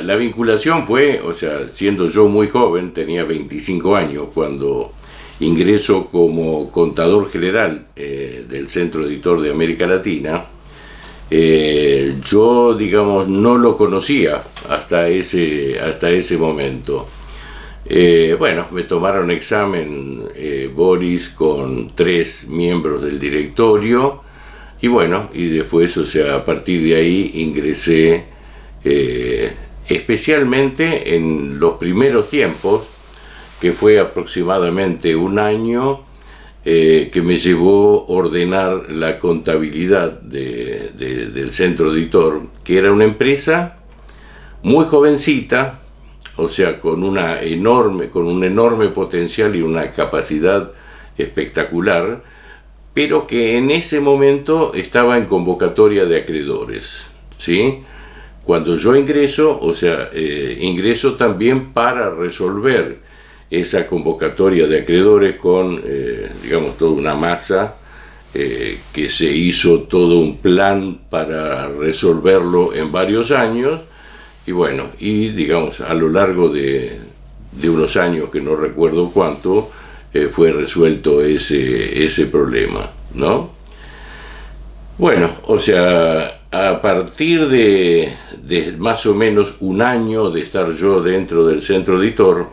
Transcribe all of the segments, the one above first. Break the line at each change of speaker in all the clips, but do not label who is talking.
la vinculación fue, o sea, siendo yo muy joven, tenía 25 años cuando ingreso como contador general del Centro Editor de América Latina. Yo, digamos, no lo conocía hasta ese momento. Bueno, me tomaron examen Boris con 3 miembros del directorio y bueno, y después, o sea, a partir de ahí ingresé especialmente en los primeros tiempos, que fue aproximadamente un año que me llevó ordenar la contabilidad del Centro Editor, que era una empresa muy jovencita, o sea, con un enorme potencial y una capacidad espectacular, pero que en ese momento estaba en convocatoria de acreedores, ¿sí? Cuando yo ingreso, o sea, ingreso también para resolver esa convocatoria de acreedores con, digamos, toda una masa que se hizo todo un plan para resolverlo en varios años. Y bueno, y digamos, a lo largo de unos años, que no recuerdo cuánto, fue resuelto ese problema, ¿no? Bueno, o sea, a partir de más o menos un año de estar yo dentro del Centro Editor,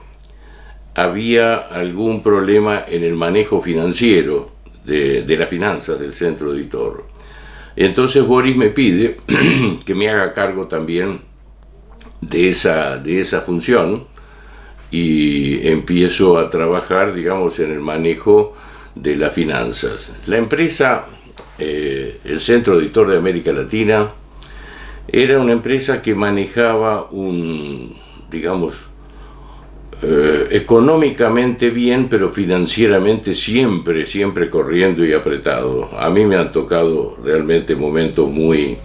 había algún problema en el manejo financiero de las finanzas del Centro Editor. Entonces Boris me pide que me haga cargo también de esa función y empiezo a trabajar, digamos, en el manejo de las finanzas. La empresa, el Centro Editor de América Latina, era una empresa que manejaba digamos, económicamente bien, pero financieramente siempre corriendo y apretado. A mí me han tocado realmente momentos muy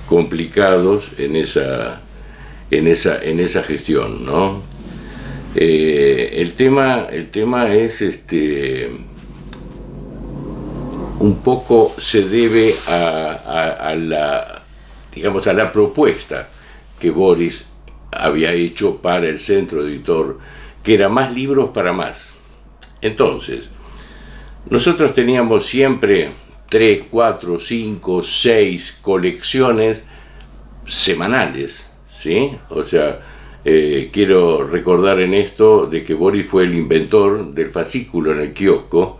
complicados en esa gestión, ¿no? El tema es un poco se debe a la propuesta que Boris había hecho para el Centro Editor, que era más libros para más. Entonces, nosotros teníamos siempre 3, 4, 5, 6 colecciones semanales, ¿sí? O sea, quiero recordar en esto de que Boris fue el inventor del fascículo en el kiosco,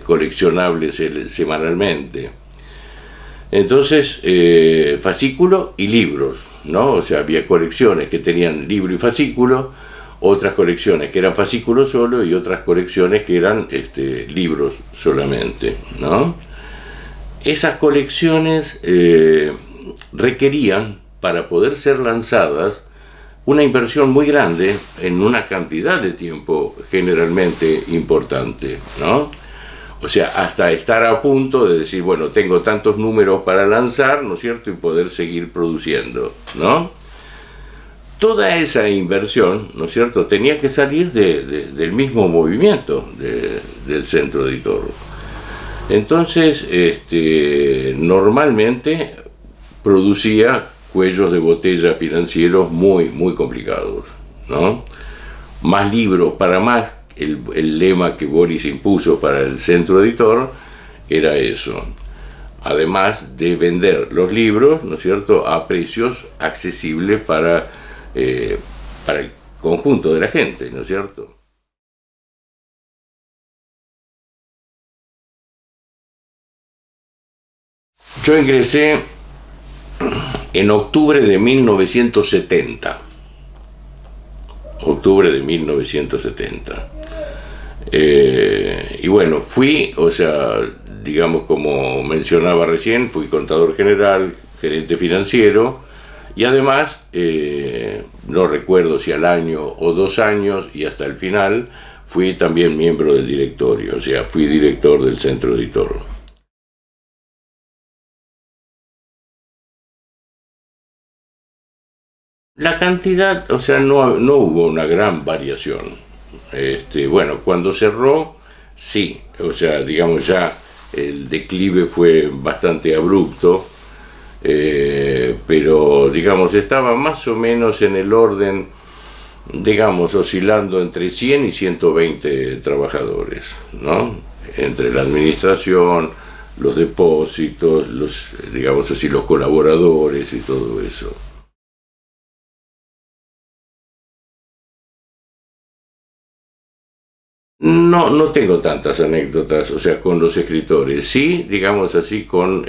coleccionables semanalmente. Entonces, fascículo y libros, ¿no? O sea, había colecciones que tenían libro y fascículo, otras colecciones que eran fascículos solo y otras colecciones que eran libros solamente, ¿no? Esas colecciones requerían, para poder ser lanzadas, una inversión muy grande en una cantidad de tiempo generalmente importante, ¿no? O sea, hasta estar a punto de decir, bueno, tengo tantos números para lanzar, ¿no es cierto?, y poder seguir produciendo, ¿no? Toda esa inversión, ¿no es cierto?, tenía que salir del mismo movimiento del Centro Editor. Entonces, normalmente producía cuellos de botella financieros muy complicados, ¿no? Más libros para más. El lema que Boris impuso para el Centro Editor era eso. Además de vender los libros, ¿no es cierto?, a precios accesibles para el conjunto de la gente, ¿no es cierto? Yo ingresé en octubre de 1970. Octubre de 1970. Y bueno, fui, o sea, digamos, como mencionaba recién, fui contador general, gerente financiero, y además, no recuerdo si al año o 2 años, y hasta el final, fui también miembro del directorio, o sea, fui director del Centro Editor. La cantidad, o sea, no hubo una gran variación. Bueno, cuando cerró, sí, o sea, digamos ya el declive fue bastante abrupto pero digamos estaba más o menos en el orden, digamos, oscilando entre 100 y 120 trabajadores, ¿no? Entre la administración, los depósitos, digamos así, los colaboradores y todo eso. No, no tengo tantas anécdotas, o sea, con los escritores. Sí, digamos así, con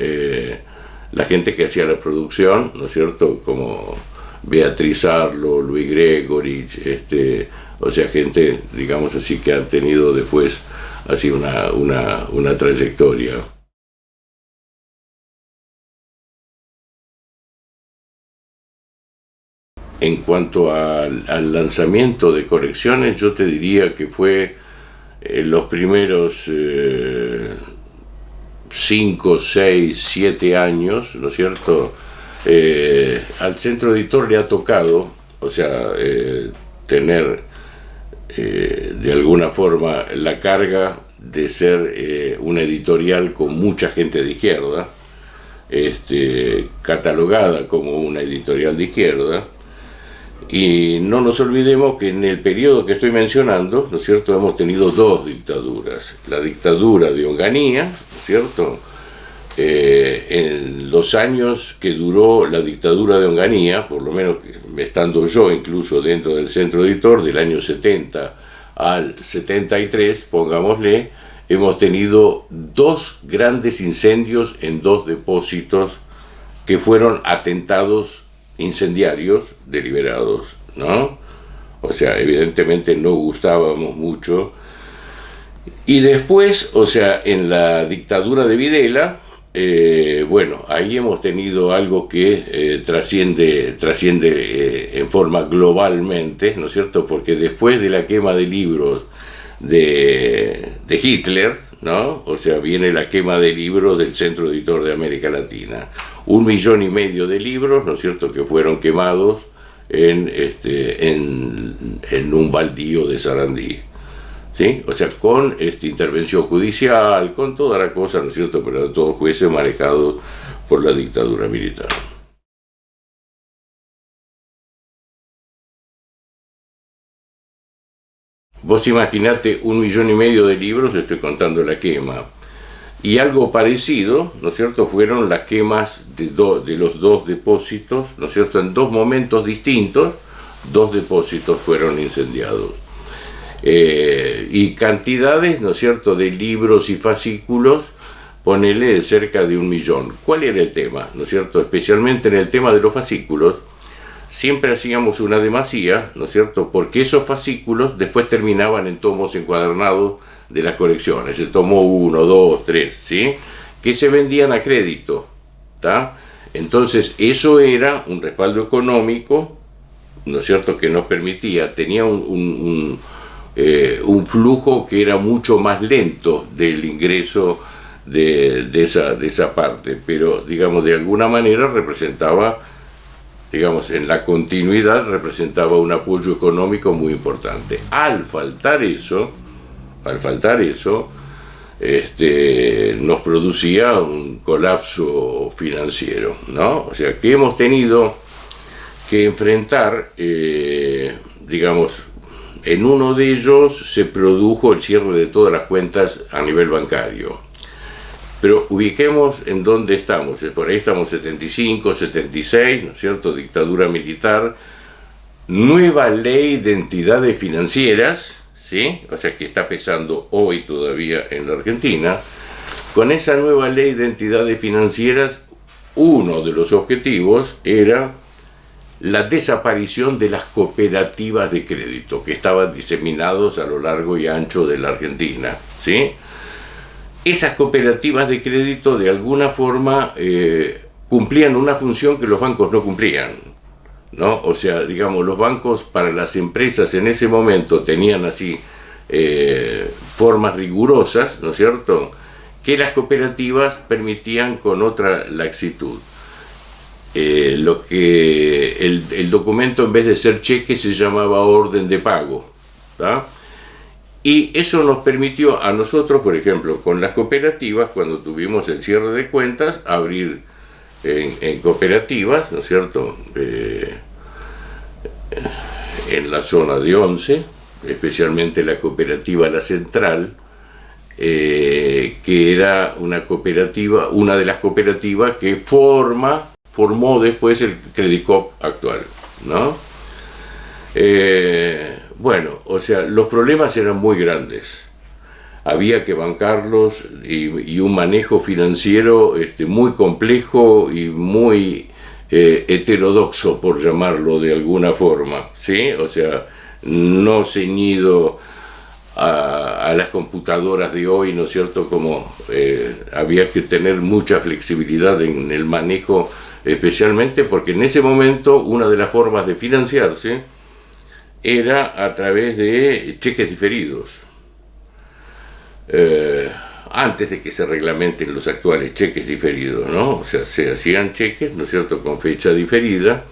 la gente que hacía la producción, ¿no es cierto? Como Beatriz Arlo, Luis Gregorich, o sea, gente, digamos así, que han tenido después así una trayectoria. En cuanto al lanzamiento de colecciones, yo te diría que fue los primeros 5, 6, 7 años, ¿no es cierto? Al centro editor le ha tocado, o sea, tener de alguna forma la carga de ser una editorial con mucha gente de izquierda, catalogada como una editorial de izquierda. Y no nos olvidemos que en el periodo que estoy mencionando, ¿no es cierto?, hemos tenido dos dictaduras. La dictadura de Onganía, ¿no es cierto?, en los años que duró la dictadura de Onganía, por lo menos estando yo incluso dentro del centro editor, del año 70 al 73, pongámosle, hemos tenido dos grandes incendios en dos depósitos que fueron atentados incendiarios deliberados, ¿no? O sea, evidentemente no gustábamos mucho. Y después, o sea, en la dictadura de Videla, bueno, ahí hemos tenido algo que trasciende en forma globalmente, ¿no es cierto? Porque después de la quema de libros de Hitler, ¿no? O sea, viene la quema de libros del Centro Editor de América Latina. 1,5 millones de libros, ¿no es cierto?, que fueron quemados en un baldío de Sarandí. ¿Sí? O sea, con intervención judicial, con toda la cosa, ¿no es cierto?, pero todos jueces manejados por la dictadura militar. Vos imaginate 1,5 millones de libros, estoy contando la quema. Y algo parecido, ¿no es cierto?, fueron las quemas de los dos depósitos, ¿no es cierto?, en dos momentos distintos, dos depósitos fueron incendiados. Y cantidades, ¿no es cierto?, de libros y fascículos, ponele cerca de 1 millón. ¿Cuál era el tema? ¿No es cierto? Especialmente en el tema de los fascículos, siempre hacíamos una demasía, ¿no es cierto?, porque esos fascículos después terminaban en tomos encuadernados de las colecciones, el tomo 1, 2, 3, ¿sí?, que se vendían a crédito, ¿tá? Entonces eso era un respaldo económico, ¿no es cierto?, que nos permitía, tenía un flujo que era mucho más lento del ingreso de esa parte, pero digamos de alguna manera representaba, digamos, en la continuidad representaba un apoyo económico muy importante. Al faltar eso, nos producía un colapso financiero, ¿no? O sea, que hemos tenido que enfrentar, digamos, en uno de ellos se produjo el cierre de todas las cuentas a nivel bancario. Pero ubiquemos en dónde estamos. Por ahí estamos 75, 76, ¿no es cierto?, dictadura militar, nueva ley de entidades financieras, ¿sí?, o sea, que está pesando hoy todavía en la Argentina. Con esa nueva ley de entidades financieras, uno de los objetivos era la desaparición de las cooperativas de crédito que estaban diseminados a lo largo y ancho de la Argentina, ¿sí? Esas cooperativas de crédito de alguna forma cumplían una función que los bancos no cumplían, ¿no? O sea, digamos, los bancos para las empresas en ese momento tenían así formas rigurosas, ¿no es cierto?, que las cooperativas permitían con otra laxitud. Lo que el documento, en vez de ser cheque, se llamaba orden de pago, ¿tá? Y eso nos permitió a nosotros, por ejemplo, con las cooperativas, cuando tuvimos el cierre de cuentas, abrir en cooperativas, ¿no es cierto?, en la zona de Once, especialmente la cooperativa La Central, que era una cooperativa, una de las cooperativas que formó después el Credicop actual, ¿no? Bueno, o sea, los problemas eran muy grandes. Había que bancarlos y un manejo financiero muy complejo y muy heterodoxo, por llamarlo de alguna forma, ¿sí? O sea, no ceñido a las computadoras de hoy, ¿no es cierto? Como había que tener mucha flexibilidad en el manejo, especialmente porque en ese momento una de las formas de financiarse era a través de cheques diferidos. Antes de que se reglamenten los actuales cheques diferidos, ¿no? O sea, se hacían cheques, ¿no es cierto?, con fecha diferida,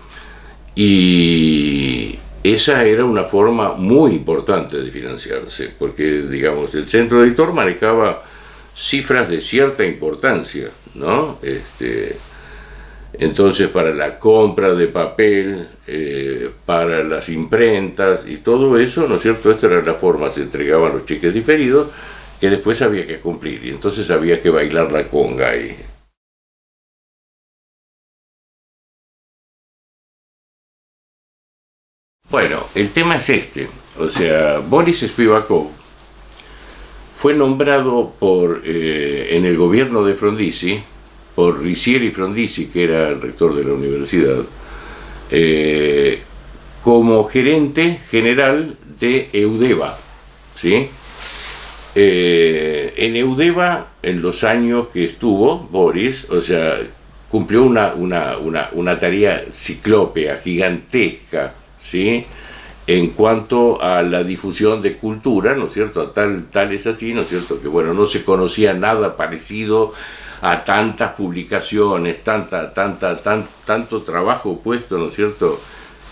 y esa era una forma muy importante de financiarse, porque, digamos, el centro editor manejaba cifras de cierta importancia, ¿no? Entonces, para la compra de papel, para las imprentas y todo eso, ¿no es cierto?, esta era la forma, se entregaban los cheques diferidos, que después había que cumplir, y entonces había que bailar la conga ahí. Bueno, el tema es o sea, Boris Spivakov fue nombrado en el gobierno de Frondizi, por Ricieri Frondizi, que era el rector de la universidad, como gerente general de Eudeva, ¿sí? En Eudeva, en los años que estuvo Boris, o sea, cumplió una tarea ciclópea, gigantesca, ¿sí?, en cuanto a la difusión de cultura, ¿no es cierto? Tal es así, ¿no es cierto?, que bueno, no se conocía nada parecido a tantas publicaciones, tanto trabajo puesto, ¿no es cierto?,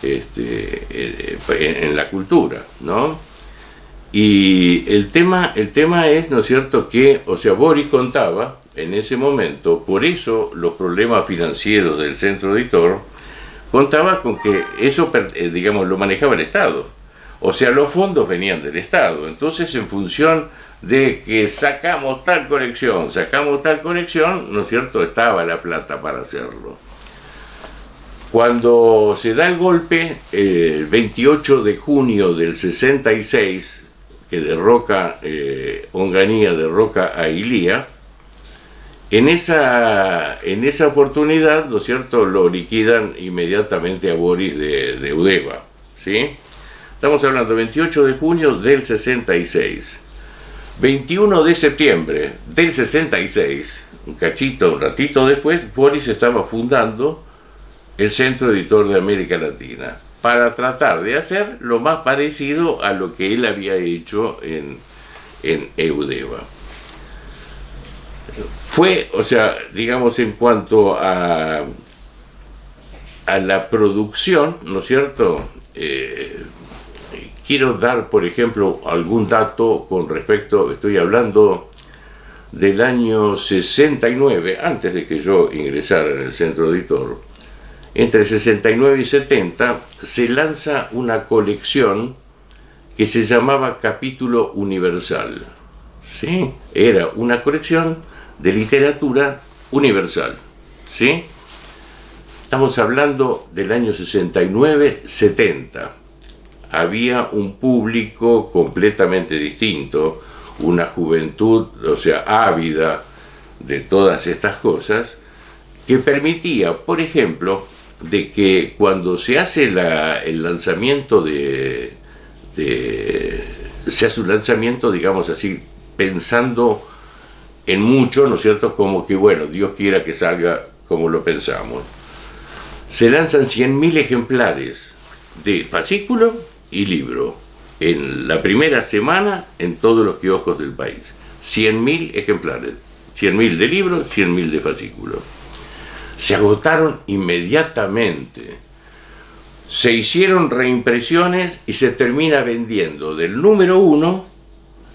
en la cultura, ¿no? Y el tema es, ¿no es cierto?, que, o sea, Boris contaba en ese momento, por eso los problemas financieros del centro editor, contaba con que eso, digamos, lo manejaba el Estado. O sea, los fondos venían del Estado. Entonces, en función de que sacamos tal colección, ¿no es cierto?, estaba la plata para hacerlo. Cuando se da el golpe, el 28 de junio del 66, que derroca, Onganía derroca a Ilía, en esa oportunidad, ¿no es cierto?, lo liquidan inmediatamente a Boris de Eudeva, ¿sí? Estamos hablando del 28 de junio del 66. 21 de septiembre del 66, un ratito después, Boris estaba fundando el Centro Editor de América Latina, para tratar de hacer lo más parecido a lo que él había hecho en Eudeva. Fue, o sea, digamos, en cuanto a la producción, ¿no es cierto?, quiero dar, por ejemplo, algún dato con respecto, estoy hablando del año 69, antes de que yo ingresara en el centro editor. Entre 69 y 70 se lanza una colección que se llamaba Capítulo Universal, ¿sí? Era una colección de literatura universal, ¿sí? Estamos hablando del año 69-70. Había un público completamente distinto, una juventud, o sea, ávida de todas estas cosas, que permitía, por ejemplo, de que cuando se hace el lanzamiento se hace un lanzamiento, digamos así, pensando en mucho, ¿no es cierto?, como que, bueno, Dios quiera que salga como lo pensamos. Se lanzan 100.000 ejemplares de fascículo y libro en la primera semana en todos los kioscos del país. 100.000 ejemplares, 100.000 de libro, 100.000 de fascículo. Se agotaron inmediatamente. Se hicieron reimpresiones y se termina vendiendo del número 1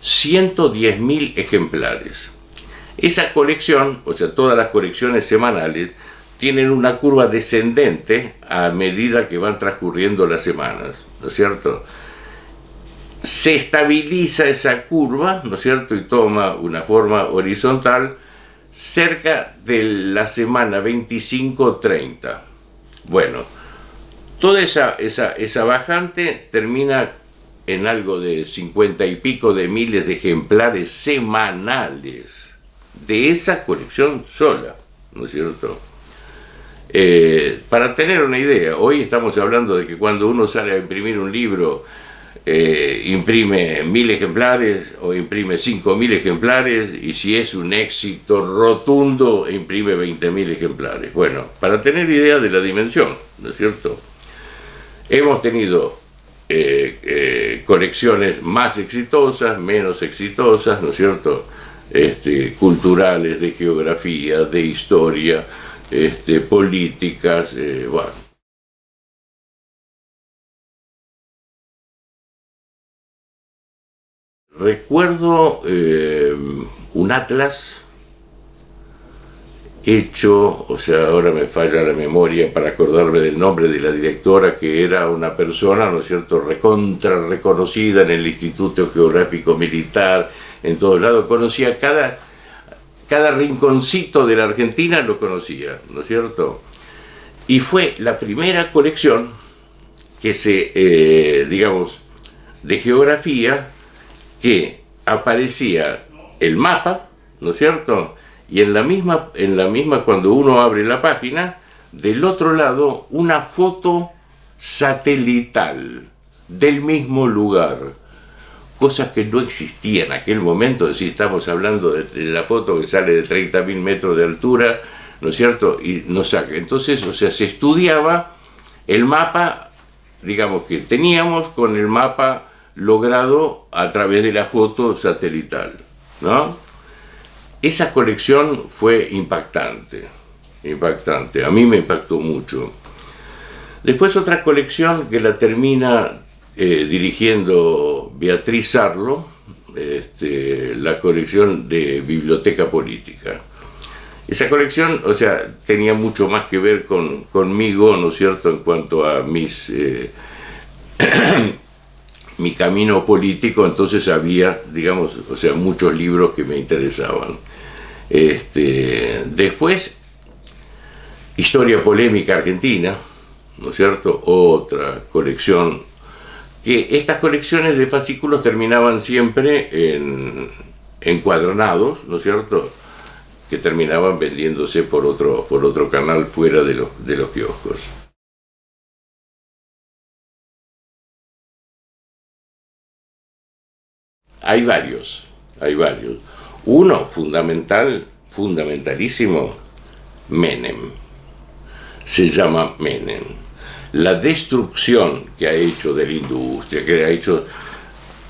110.000 ejemplares. Esa colección, o sea, todas las colecciones semanales, tienen una curva descendente a medida que van transcurriendo las semanas, ¿no es cierto? Se estabiliza esa curva, ¿no es cierto?, y toma una forma horizontal cerca de la semana 25-30. Bueno, toda esa bajante termina en algo de 50 y pico de miles de ejemplares semanales de esa colección sola, ¿no es cierto? Para tener una idea, hoy estamos hablando de que cuando uno sale a imprimir un libro, imprime 1000 ejemplares o imprime 5000 ejemplares, y si es un éxito rotundo imprime 20.000 ejemplares. Bueno, para tener idea de la dimensión, ¿no es cierto? Hemos tenido colecciones más exitosas, menos exitosas, ¿no es cierto? Culturales, de geografía, de historia, políticas, bueno. Recuerdo un atlas hecho, o sea, ahora me falla la memoria para acordarme del nombre de la directora, que era una persona, ¿no es cierto?, recontra reconocida en el Instituto Geográfico Militar, en todos lados, conocía cada rinconcito de la Argentina, lo conocía, ¿no es cierto? Y fue la primera colección que digamos, de geografía, que aparecía el mapa, ¿no es cierto?, y en la misma cuando uno abre la página, del otro lado una foto satelital del mismo lugar, cosas que no existían en aquel momento. Es decir, estamos hablando de la foto que sale de 30.000 metros de altura, ¿no es cierto?, y nos saca. Entonces, o sea, se estudiaba el mapa, digamos, que teníamos con el mapa logrado a través de la foto satelital, ¿no? Esa colección fue impactante, a mí me impactó mucho. Después otra colección que la termina dirigiendo Beatriz Sarlo, la colección de Biblioteca Política. Esa colección, o sea, tenía mucho más que ver conmigo, ¿no es cierto?, en cuanto a mi camino político. Entonces había, digamos, o sea, muchos libros que me interesaban. Después, Historia Polémica Argentina, ¿no es cierto?, otra colección, que estas colecciones de fascículos terminaban siempre en encuadernados, ¿no es cierto?, que terminaban vendiéndose por otro canal fuera de los kioscos. Hay varios. Uno fundamentalísimo, Menem. Se llama Menem. La destrucción que ha hecho de la industria, que ha hecho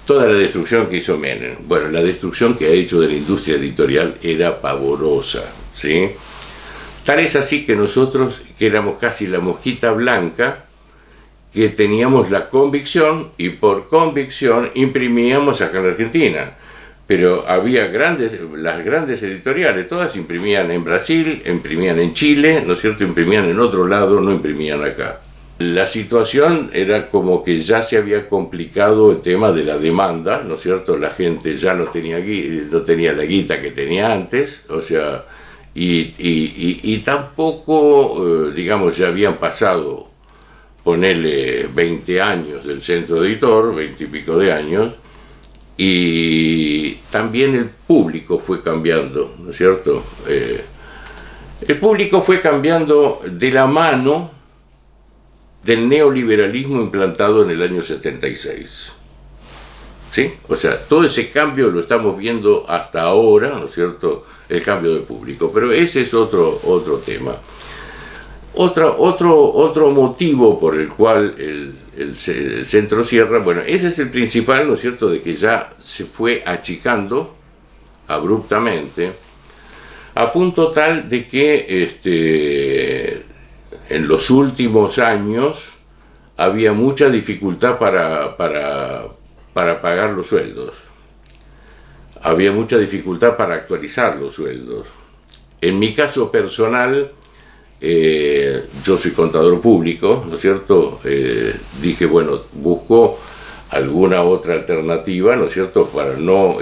toda la destrucción que hizo Menem. Bueno, la destrucción que ha hecho de la industria editorial era pavorosa, ¿sí? Tal es así que nosotros, que éramos casi la mosquita blanca, que teníamos la convicción, y por convicción imprimíamos acá en la Argentina. Pero había las grandes editoriales, todas imprimían en Brasil, imprimían en Chile, ¿no es cierto?, imprimían en otro lado, no imprimían acá. La situación era como que ya se había complicado el tema de la demanda, ¿no es cierto?, la gente ya no tenía la guita que tenía antes, o sea, y tampoco, digamos, ya habían pasado, ponerle 20 años del centro editor, 20 y pico de años, y también el público fue cambiando, ¿no es cierto? El público fue cambiando de la mano del neoliberalismo implantado en el año 76. ¿Sí? O sea, todo ese cambio lo estamos viendo hasta ahora, ¿no es cierto?, el cambio de público, pero ese es otro tema. Otro motivo por el cual el centro cierra, bueno, ese es el principal, ¿no es cierto?, de que ya se fue achicando abruptamente, a punto tal de que en los últimos años había mucha dificultad para pagar los sueldos, había mucha dificultad para actualizar los sueldos. En mi caso personal, yo soy contador público, ¿no es cierto? Dije, bueno, busco alguna otra alternativa, ¿no es cierto? Para no,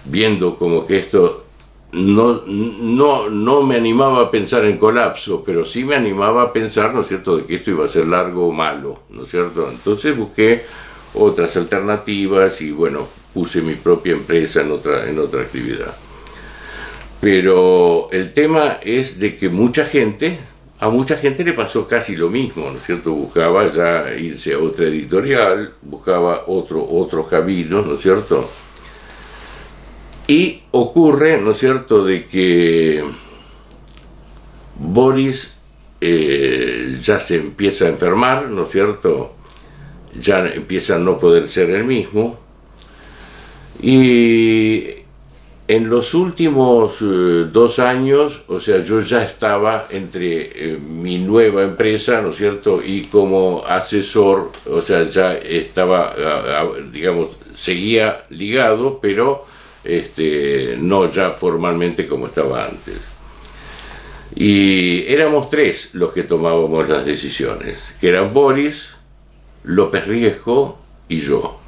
viendo como que esto no me animaba a pensar en colapso, pero sí me animaba a pensar, ¿no es cierto?, de que esto iba a ser largo o malo, ¿no es cierto? Entonces busqué otras alternativas y bueno, puse mi propia empresa en otra actividad. Pero el tema es de que a mucha gente le pasó casi lo mismo, ¿no es cierto? Buscaba ya irse a otra editorial, buscaba otros caminos, ¿no es cierto? Y ocurre, ¿no es cierto?, de que Boris ya se empieza a enfermar, ¿no es cierto? Ya empieza a no poder ser el mismo. Y en los últimos 2 años, o sea, yo ya estaba entre mi nueva empresa, ¿no es cierto?, y como asesor, o sea, ya estaba, digamos, seguía ligado, pero no ya formalmente como estaba antes. Y éramos 3 los que tomábamos las decisiones, que eran Boris, López Riesco y yo.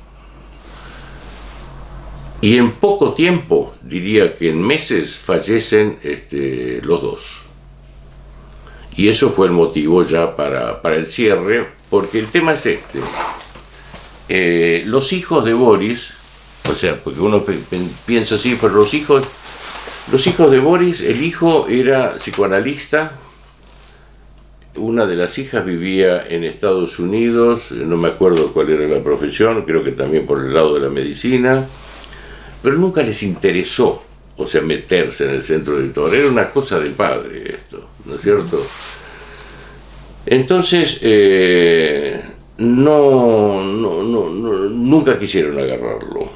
Y en poco tiempo, diría que en meses, fallecen los 2. Y eso fue el motivo ya para el cierre, porque el tema es los hijos de Boris, o sea, porque uno piensa así, pero los hijos de Boris, el hijo era psicoanalista, una de las hijas vivía en Estados Unidos, no me acuerdo cuál era la profesión, creo que también por el lado de la medicina, pero nunca les interesó, o sea, meterse en el centro editor, era una cosa del padre esto, ¿no es cierto? Entonces, nunca quisieron agarrarlo.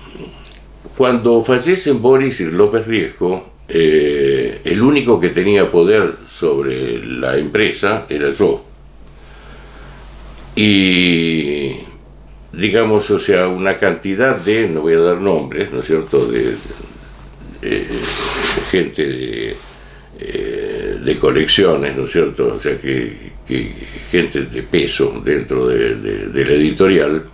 Cuando fallecen Boris y López Riesco, el único que tenía poder sobre la empresa era yo. Y digamos, o sea, una cantidad de, no voy a dar nombres, ¿no es cierto?, de gente de colecciones, ¿no es cierto?, o sea, que gente de peso dentro de la editorial,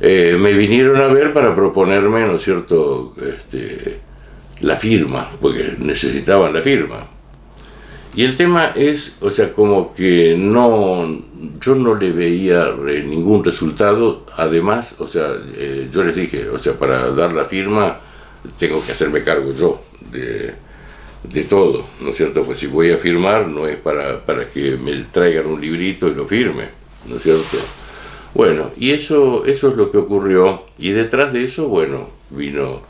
me vinieron a ver para proponerme, ¿no es cierto?, la firma, porque necesitaban la firma. Y el tema es, o sea, como que yo no le veía ningún resultado. Además, o sea, yo les dije, o sea, para dar la firma tengo que hacerme cargo yo de todo, ¿no es cierto? Pues si voy a firmar no es para que me traigan un librito y lo firme, ¿no es cierto? Bueno, y eso es lo que ocurrió, y detrás de eso, bueno, vino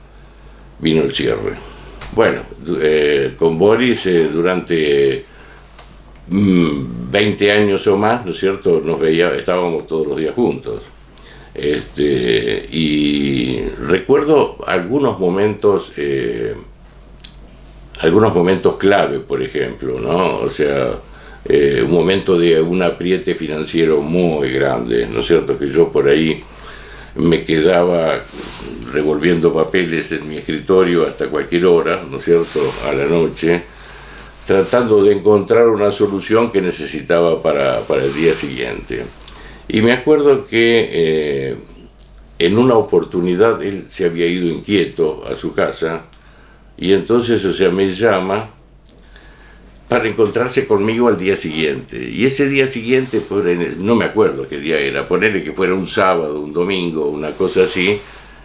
el cierre. Bueno, con Boris durante 20 años o más, ¿no es cierto?, estábamos todos los días juntos. Y recuerdo algunos momentos clave, por ejemplo, ¿no? O sea, un momento de un apriete financiero muy grande, ¿no es cierto?, que yo por ahí me quedaba revolviendo papeles en mi escritorio hasta cualquier hora, ¿no es cierto?, a la noche, tratando de encontrar una solución que necesitaba para el día siguiente. Y me acuerdo que en una oportunidad él se había ido inquieto a su casa, y entonces, o sea, me llama para encontrarse conmigo al día siguiente. Y ese día siguiente, no me acuerdo qué día era, ponerle que fuera un sábado, un domingo, una cosa así,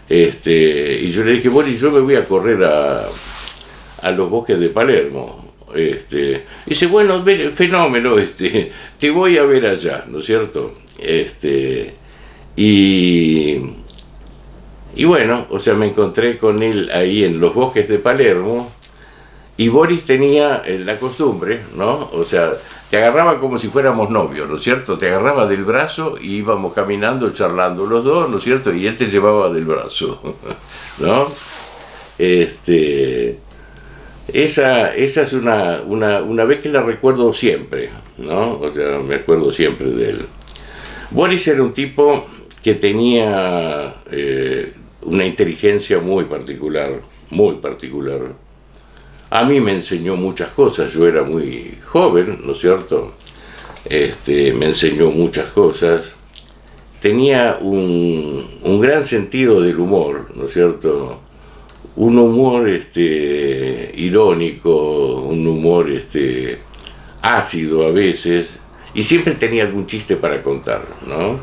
y yo le dije, bueno, yo me voy a correr a los bosques de Palermo. Dice, bueno, fenómeno, te voy a ver allá, ¿no es cierto? Y bueno, o sea, me encontré con él ahí en los bosques de Palermo. Y Boris tenía la costumbre, ¿no? O sea, te agarraba como si fuéramos novios, ¿no es cierto? Te agarraba del brazo y íbamos caminando, charlando los dos, ¿no es cierto? Y él te llevaba del brazo, ¿no? Esa es una vez que la recuerdo siempre, ¿no? O sea, me acuerdo siempre de él. Boris era un tipo que tenía una inteligencia muy particular, A mí me enseñó muchas cosas, yo era muy joven, ¿no es cierto? Me enseñó muchas cosas. Tenía un gran sentido del humor, ¿no es cierto? Un humor irónico, un humor ácido a veces, y siempre tenía algún chiste para contar, ¿no?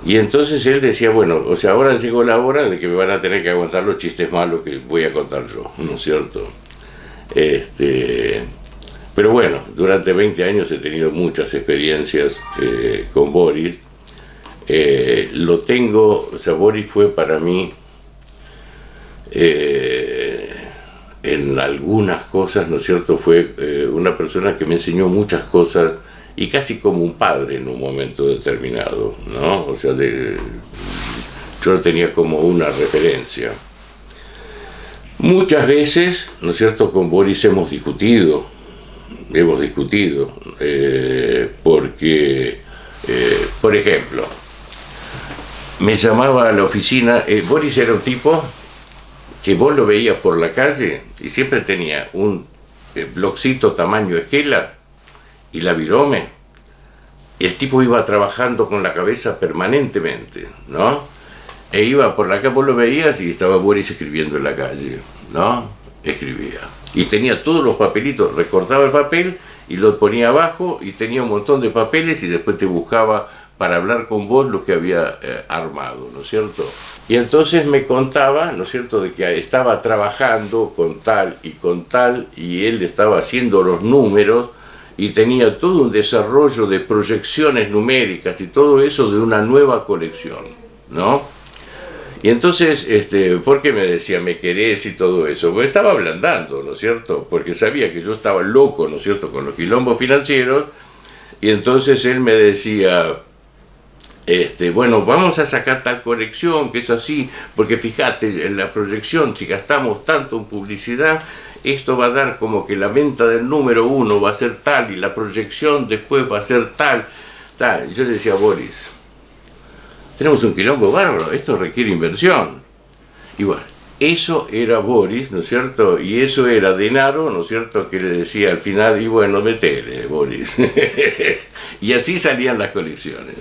Y entonces él decía, bueno, o sea, ahora llegó la hora de que me van a tener que aguantar los chistes malos que voy a contar yo, ¿no es cierto? Pero bueno, durante 20 años he tenido muchas experiencias con Boris. Lo tengo, o sea, Boris fue para mí, en algunas cosas, ¿no es cierto? Fue una persona que me enseñó muchas cosas y casi como un padre en un momento determinado, ¿no? O sea, yo lo tenía como una referencia. Muchas veces, ¿no es cierto?, con Boris hemos discutido, porque, por ejemplo, me llamaba a la oficina, Boris era un tipo que vos lo veías por la calle y siempre tenía un bloccito tamaño esquela y la virome. El tipo iba trabajando con la cabeza permanentemente, ¿no? E iba por la calle, vos lo veías y estaba Boris escribiendo en la calle, ¿no? Escribía. Y tenía todos los papelitos, recortaba el papel y lo ponía abajo y tenía un montón de papeles y después te buscaba para hablar con vos lo que había armado, ¿no es cierto? Y entonces me contaba, ¿no es cierto?, de que estaba trabajando con tal y él estaba haciendo los números y tenía todo un desarrollo de proyecciones numéricas y todo eso de una nueva colección, ¿no? Y entonces, ¿por qué me decía, me querés y todo eso? Porque estaba ablandando, ¿no es cierto? Porque sabía que yo estaba loco, ¿no es cierto?, con los quilombos financieros, y entonces él me decía, bueno, vamos a sacar tal colección, que es así, porque fíjate, en la proyección, si gastamos tanto en publicidad, esto va a dar como que la venta del número 1 va a ser tal, y la proyección después va a ser tal. Y yo le decía a Boris, tenemos un quilombo bárbaro, esto requiere inversión. Y bueno, eso era Boris, ¿no es cierto? Y eso era Denaro, ¿no es cierto?, que le decía al final, y bueno, metele, Boris. Y así salían las colecciones.